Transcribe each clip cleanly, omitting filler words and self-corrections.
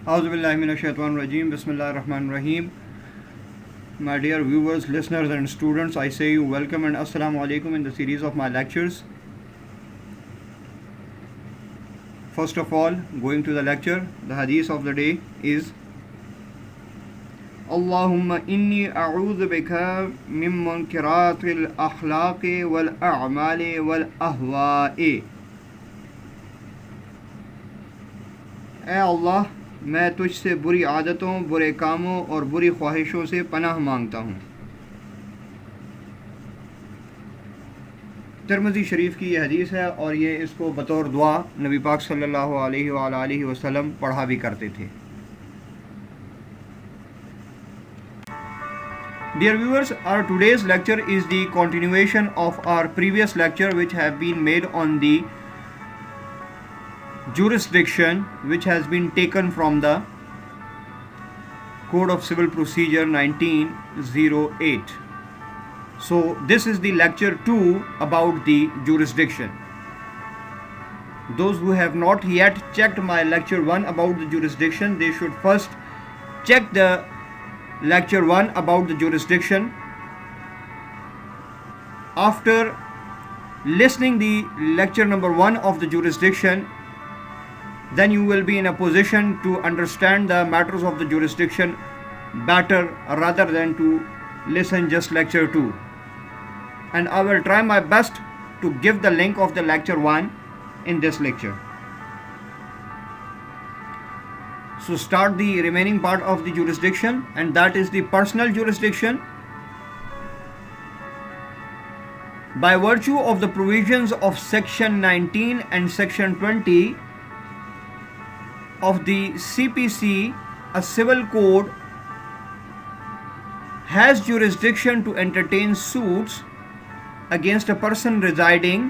A'udhu billahi minash shaitanir rajeem. Bismillahir rahmanir rahim. My dear viewers, listeners and students, I say you welcome and assalamu alaikum in the series of my lectures. First of all, going to the lecture, the hadith of the day is Allahumma inni a'udhu bika min munkaratil akhlaqi wal a'mali wal ahwa'i. اے اللہ میں تجھ سے بری عادتوں، برے کاموں اور بری خواہشوں سے پناہ مانگتا ہوں۔ ترمذی شریف کی یہ حدیث ہے اور یہ اس کو بطور دعا نبی پاک صلی اللہ علیہ وآلہ وسلم پڑھا بھی کرتے تھے۔ Dear viewers, our today's lecture is the continuation of our previous lecture which have been made on the jurisdiction which has been taken from the Code of Civil Procedure 1908. So this is the lecture 2 about the jurisdiction. Those who have not yet checked my lecture 1 about the jurisdiction, they should first check the lecture 1 about the jurisdiction. After listening the lecture number 1 of the jurisdiction, then you will be in a position to understand the matters of the jurisdiction better rather than to listen just lecture 2. And I will try my best to give the link of the lecture 1 in this lecture. So start the remaining part of the jurisdiction, and that is the personal jurisdiction. By virtue of the provisions of section 19 and section 20 of the CPC, a civil code has jurisdiction to entertain suits against a person residing,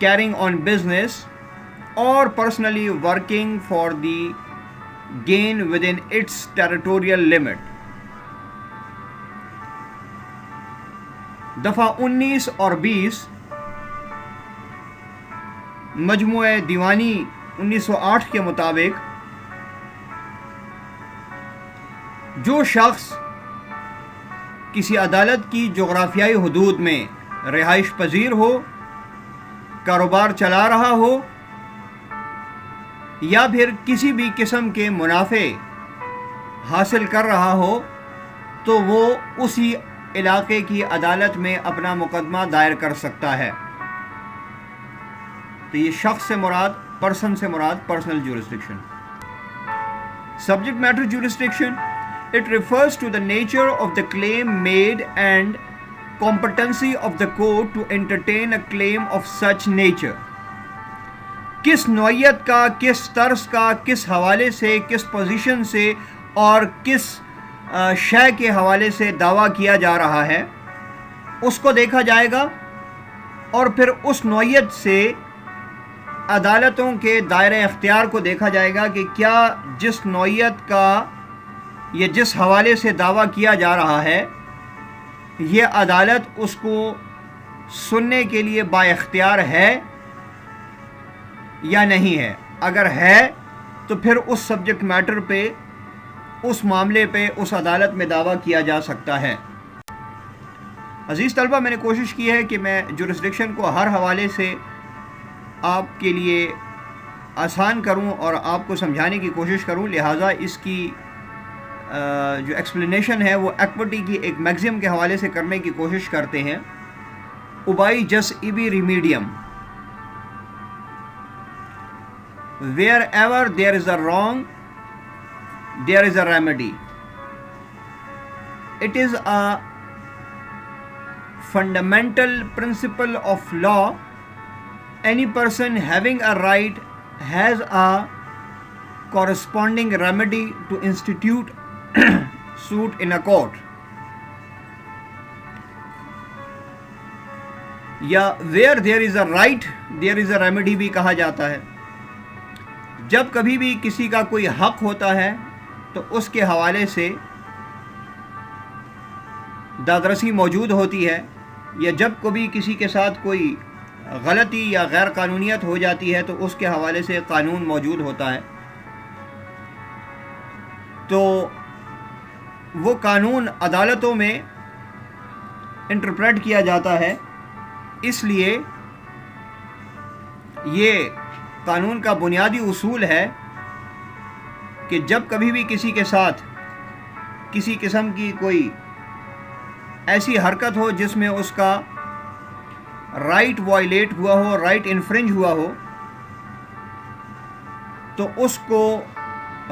carrying on business, or personally working for the gain within its territorial limit. دفعہ 19 اور 20 مجموعہ دیوانی 1908 کے مطابق جو شخص کسی عدالت کی جغرافیائی حدود میں رہائش پذیر ہو، کاروبار چلا رہا ہو یا پھر کسی بھی قسم کے منافع حاصل کر رہا ہو، تو وہ اسی علاقے کی عدالت میں اپنا مقدمہ دائر کر سکتا ہے۔ تو یہ شخص سے مراد، پرسن سے مراد personal jurisdiction. Subject matter jurisdiction, it refers to the nature of the claim made and competency of the court to entertain a claim of such nature. کس نوعیت کا، کس طرز کا، کس حوالے سے، کس پوزیشن سے اور کس شے کے حوالے سے دعویٰ کیا جا رہا ہے، اس کو دیکھا جائے گا، اور پھر اس نوعیت سے عدالتوں کے دائرہ اختیار کو دیکھا جائے گا کہ کیا جس نوعیت کا یا جس حوالے سے دعویٰ کیا جا رہا ہے، یہ عدالت اس کو سننے کے لیے با اختیار ہے یا نہیں ہے۔ اگر ہے تو پھر اس سبجیکٹ میٹر پہ، اس معاملے پہ اس عدالت میں دعویٰ کیا جا سکتا ہے۔ عزیز طلبہ، میں نے کوشش کی ہے کہ میں جورسڈکشن کو ہر حوالے سے آپ کے لیے آسان کروں اور آپ کو سمجھانے کی کوشش کروں، لہٰذا اس کی جو ایکسپلینیشن ہے وہ ایکوٹی کی ایک میگزیم کے حوالے سے کرنے کی کوشش کرتے ہیں، اوبائی جس Abbey ریمیڈیم. Wherever there is a wrong, there is a remedy. It is a fundamental principle of law. Any person having a right has a corresponding remedy to institute suit in a court. یا where there is a right there is a remedy بھی کہا جاتا ہے. جب کبھی بھی کسی کا کوئی حق ہوتا ہے تو اس کے حوالے سے دادرسی موجود ہوتی ہے، یا جب کبھی کسی کے ساتھ کوئی غلطی یا غیر قانونیت ہو جاتی ہے تو اس کے حوالے سے قانون موجود ہوتا ہے. تو وہ قانون عدالتوں میں انٹرپریٹ کیا جاتا ہے. اس لیے یہ قانون کا بنیادی اصول ہے کہ جب کبھی بھی کسی کے ساتھ کسی قسم کی کوئی ایسی حرکت ہو جس میں اس کا رائٹ وائلیٹ ہوا ہو، رائٹ انفرنج ہوا ہو، تو اس کو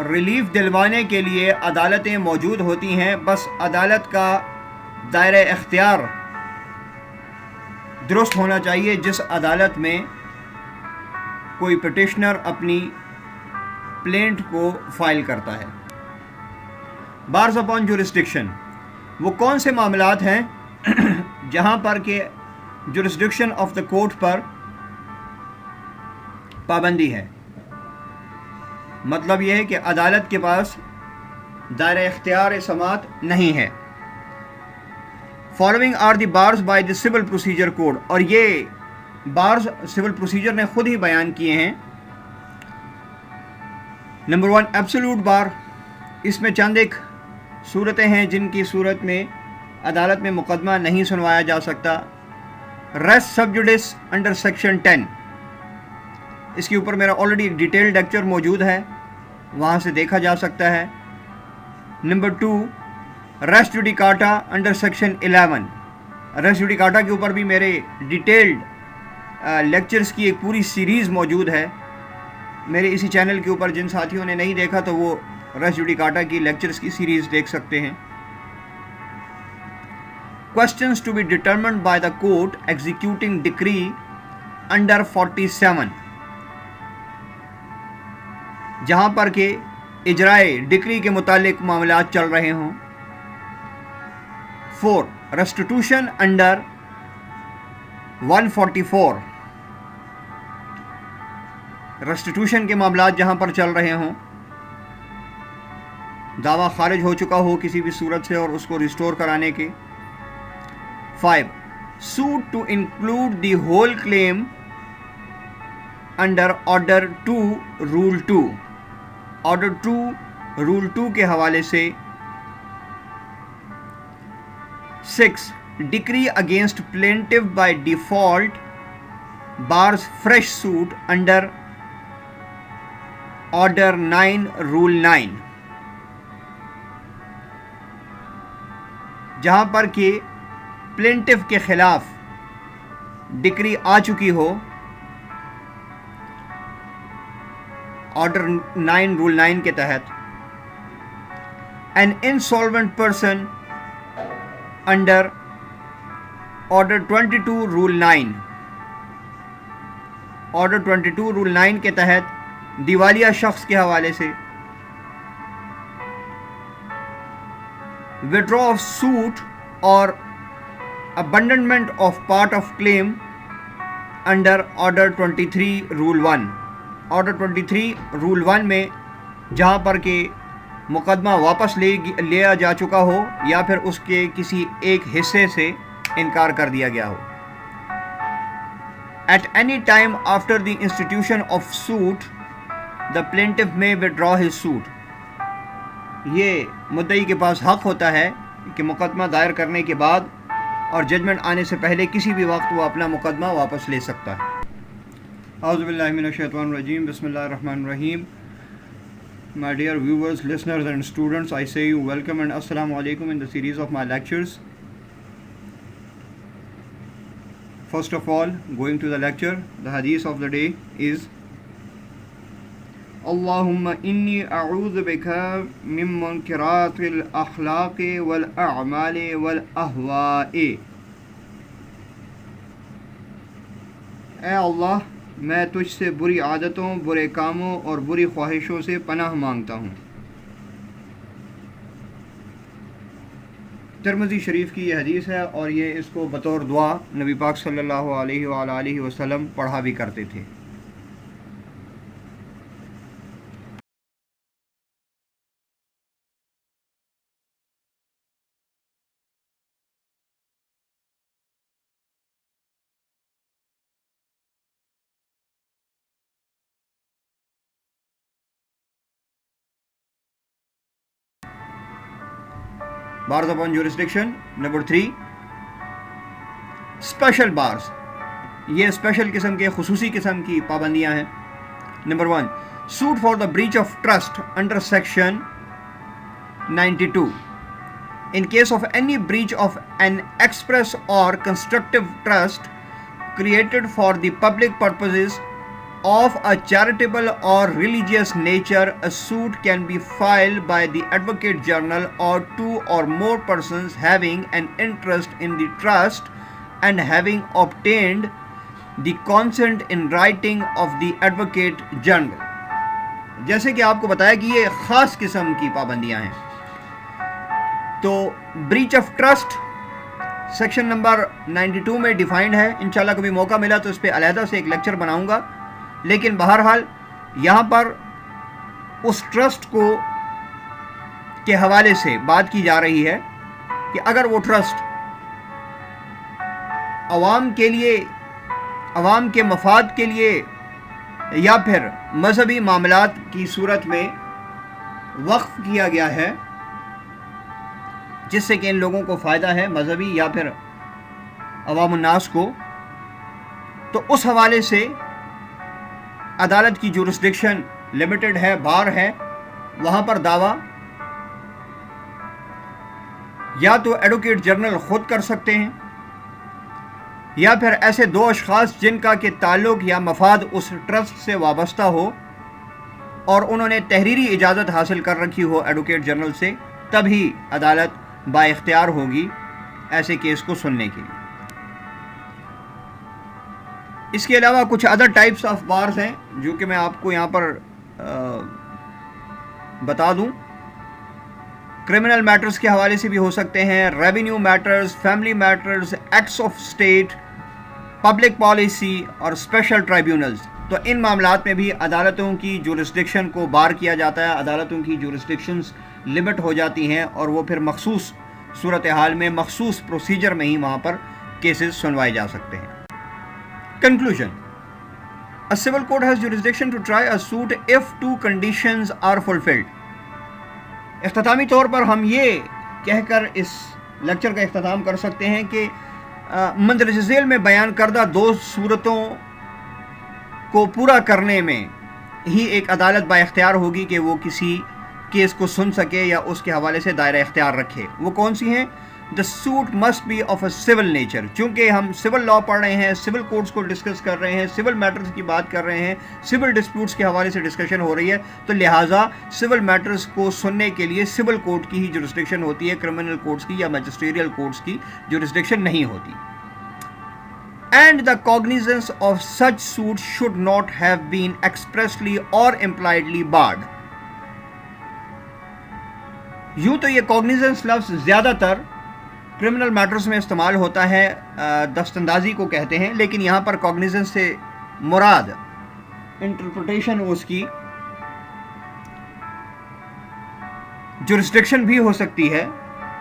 ریلیف دلوانے کے لیے عدالتیں موجود ہوتی ہیں. بس عدالت کا دائرہ اختیار درست ہونا چاہیے جس عدالت میں کوئی پٹیشنر اپنی پلینٹ کو فائل کرتا ہے. بارز اپون جورسڈکشن، وہ کون سے معاملات ہیں جہاں پر کہ جورسڈکشن آف دا کورٹ پر پابندی ہے. مطلب یہ ہے کہ عدالت کے پاس دائرہ اختیار سماعت نہیں ہے. Following are the bars by the civil procedure code, اور یہ بارز سول پروسیجر نے خود ہی بیان کیے ہیں. نمبر 1 ایبسولوٹ بار، اس میں چند ایک صورتیں ہیں جن کی صورت میں عدالت میں مقدمہ نہیں سنوایا جا سکتا. ریس سب جوڈس انڈر سیکشن 10، اس کے اوپر میرا آلریڈی ڈیٹیل لیکچر موجود ہے، وہاں سے دیکھا جا سکتا ہے. Number 2 res judicata under section 11، res judicata کے اوپر بھی میرے ڈیٹیلڈ لیکچرز کی ایک پوری سیریز موجود ہے میرے اسی چینل کے اوپر. جن ساتھیوں نے نہیں دیکھا تو وہ ریس جوڈیکاٹا کی لیکچرز کی سیریز دیکھ سکتے ہیں. Questions to be determined by the court executing decree under 47، جہاں پر کہ اجرائے ڈکری کے متعلق معاملات چل رہے ہوں. 4 restitution under 144، ریسٹیٹیوشن کے معاملات جہاں پر چل رہے ہوں، دعویٰ خارج ہو چکا ہو کسی بھی صورت سے اور اس کو ریسٹور کرانے کے. 5 suit to include the whole claim under order 2 rule 2، order 2 rule 2 کے حوالے سے. 6 decree against plaintiff by default bars fresh suit under order 9 rule 9، جہاں پر کہ پلینٹف کے خلاف ڈکری آ چکی ہو آرڈر 9 رول 9 کے تحت. An insolvent person under order 22 rule 9، order 22 role 9 کے تحت دیوالیہ شخص کے حوالے سے. withdraw of suit اور abandonment of part of claim under order 23 rule 1، order 23 rule 1 میں جہاں پر کہ مقدمہ واپس لیا جا چکا ہو یا پھر اس کے کسی ایک حصے سے انکار کر دیا گیا ہو. At any time after the institution of suit the plaintiff may withdraw his suit، یہ مدعی کے پاس حق ہوتا ہے کہ مقدمہ دائر کرنے کے بعد اور ججمنٹ آنے سے پہلے کسی بھی وقت وہ اپنا مقدمہ واپس لے سکتا ہے. اعوذ باللہ من الشیطان الرجیم، بسم اللہ الرحمن الرحیم. My dear viewers, listeners and students, I say you welcome and assalamu alaikum in the series of my lectures. First of all, going to the lecture, the hadith of the day is Allahumma inni a'udhu bika min munkaratil akhlaqi wal a'mali wal ahwa'i. اے اللہ، میں تجھ سے بری عادتوں، برے کاموں اور بری خواہشوں سے پناہ مانگتا ہوں. ترمذی شریف کی یہ حدیث ہے اور یہ اس کو بطور دعا نبی پاک صلی اللہ علیہ وآلہ وسلم پڑھا بھی کرتے تھے. bars upon jurisdiction. Number 3, special bars. یہ اسپیشل قسم کے خصوصی قسم کی پابندیاں ہیں. Number 1, suit for the breach of trust under section 92. In case of any breach of an express or constructive trust created for the public purposes of a charitable or religious nature, a suit can be filed by the Advocate General or 2 or more persons having an interest in the trust and having obtained the consent in writing of the Advocate General. جیسے کہ آپ کو بتایا کہ یہ خاص قسم کی پابندیاں ہیں. تو breach of trust section number 92 میں ڈیفائنڈ ہے. انشاءاللہ کبھی موقع ملا تو اس پہ علیحدہ سے ایک لیکچر بناؤں گا. لیکن بہرحال یہاں پر اس ٹرسٹ کو کے حوالے سے بات کی جا رہی ہے کہ اگر وہ ٹرسٹ عوام کے لیے، عوام کے مفاد کے لیے یا پھر مذہبی معاملات کی صورت میں وقف کیا گیا ہے جس سے کہ ان لوگوں کو فائدہ ہے، مذہبی یا پھر عوام الناس کو، تو اس حوالے سے عدالت کی جورسڈکشن لمیٹڈ ہے، بار ہے. وہاں پر دعویٰ یا تو ایڈوکیٹ جنرل خود کر سکتے ہیں یا پھر ایسے 2 اشخاص جن کا کہ تعلق یا مفاد اس ٹرسٹ سے وابستہ ہو اور انہوں نے تحریری اجازت حاصل کر رکھی ہو ایڈوکیٹ جنرل سے، تبھی عدالت با اختیار ہوگی ایسے کیس کو سننے کے لیے. اس کے علاوہ کچھ ادر ٹائپس آف بارز ہیں جو کہ میں آپ کو یہاں پر بتا دوں. کرمنل میٹرز کے حوالے سے بھی ہو سکتے ہیں، revenue matters, family matters, acts of state, public policy اور اسپیشل ٹرائیبیونلز. تو ان معاملات میں بھی عدالتوں کی جورسڈکشن کو بار کیا جاتا ہے، عدالتوں کی جورسڈکشنز لمٹ ہو جاتی ہیں اور وہ پھر مخصوص صورتحال میں، مخصوص پروسیجر میں ہی وہاں پر کیسز سنوائے جا سکتے ہیں. Conclusion. A civil court has jurisdiction to try a suit if 2 conditions are fulfilled. اختتامی طور پر ہم یہ کہہ کر اس لیکچر کا اختتام کر سکتے ہیں کہ مندرجہ ذیل میں بیان کردہ 2 صورتوں کو پورا کرنے میں ہی ایک عدالت با اختیار ہوگی کہ وہ کسی کیس کو سن سکے یا اس کے حوالے سے دائرہ اختیار رکھے. وہ کون سی ہیں؟ The suit must be of a civil nature. چونکہ ہم سول لا پڑھ رہے ہیں، سول کوڈز کو ڈسکس کر رہے ہیں، سول میٹرز کی بات کر رہے ہیں، سول ڈسپیوٹس کے حوالے سے ڈسکشن ہو رہی ہے، تو لہٰذا سول میٹرز کو سننے کے لیے سول کورٹ کی ہی جورسڈکشن ہوتی ہے، کرمنل کورٹس کی یا میجسٹریل کورٹس کی جورسڈکشن نہیں ہوتی. And the cognizance of such suit should not have been expressly or impliedly barred. یوں تو یہ cognizance لفظ زیادہ تر کرمنل میٹرز میں استعمال ہوتا ہے، دست اندازی کو کہتے ہیں، لیکن یہاں پر cognizance سے مراد انٹرپریٹیشن اس کی جورسڈکشن بھی ہو سکتی ہے.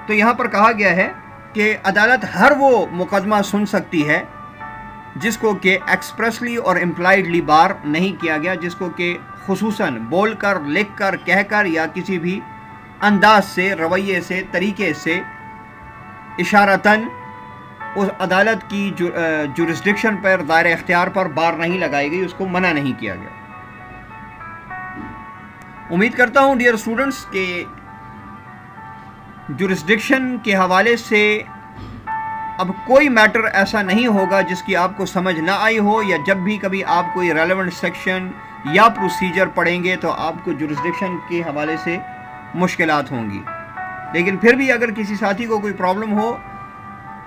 تو یہاں پر کہا گیا ہے کہ عدالت ہر وہ مقدمہ سن سکتی ہے جس کو کہ ایکسپریسلی اور امپلائڈلی بار نہیں کیا گیا، جس کو کہ خصوصاً بول کر، لکھ کر، کہہ کر یا کسی بھی انداز سے، رویے سے، طریقے سے اشارتاً اس عدالت کی جورسڈکشن پر، دائرہ اختیار پر بار نہیں لگائی گئی، اس کو منع نہیں کیا گیا. امید کرتا ہوں ڈیئر اسٹوڈنٹس کہ جورسڈکشن کے حوالے سے اب کوئی میٹر ایسا نہیں ہوگا جس کی آپ کو سمجھ نہ آئی ہو، یا جب بھی کبھی آپ کوئی ریلیونٹ سیکشن یا پروسیجر پڑھیں گے تو آپ کو جورسڈکشن کے حوالے سے مشکلات ہوں گی. لیکن پھر بھی اگر کسی ساتھی کو کوئی پرابلم ہو،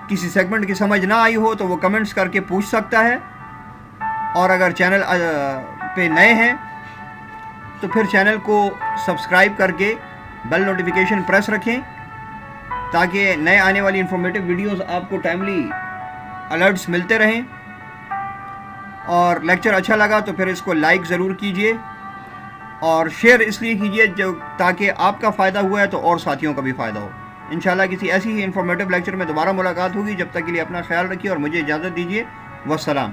کسی سیگمنٹ کی سمجھ نہ آئی ہو، تو وہ کمنٹس کر کے پوچھ سکتا ہے. اور اگر چینل پہ نئے ہیں تو پھر چینل کو سبسکرائب کر کے بیل نوٹیفیکیشن پریس رکھیں تاکہ نئے آنے والی انفارمیٹیو ویڈیوز آپ کو ٹائملی الرٹس ملتے رہیں. اور لیکچر اچھا لگا تو پھر اس کو لائک ضرور کیجئے اور شیئر اس لیے کیجئے تاکہ آپ کا فائدہ ہوا ہے تو اور ساتھیوں کا بھی فائدہ ہو. انشاءاللہ کسی ایسی ہی انفارمیٹیو لیکچر میں دوبارہ ملاقات ہوگی. جب تک کے لیے اپنا خیال رکھیے اور مجھے اجازت دیجیے. والسلام.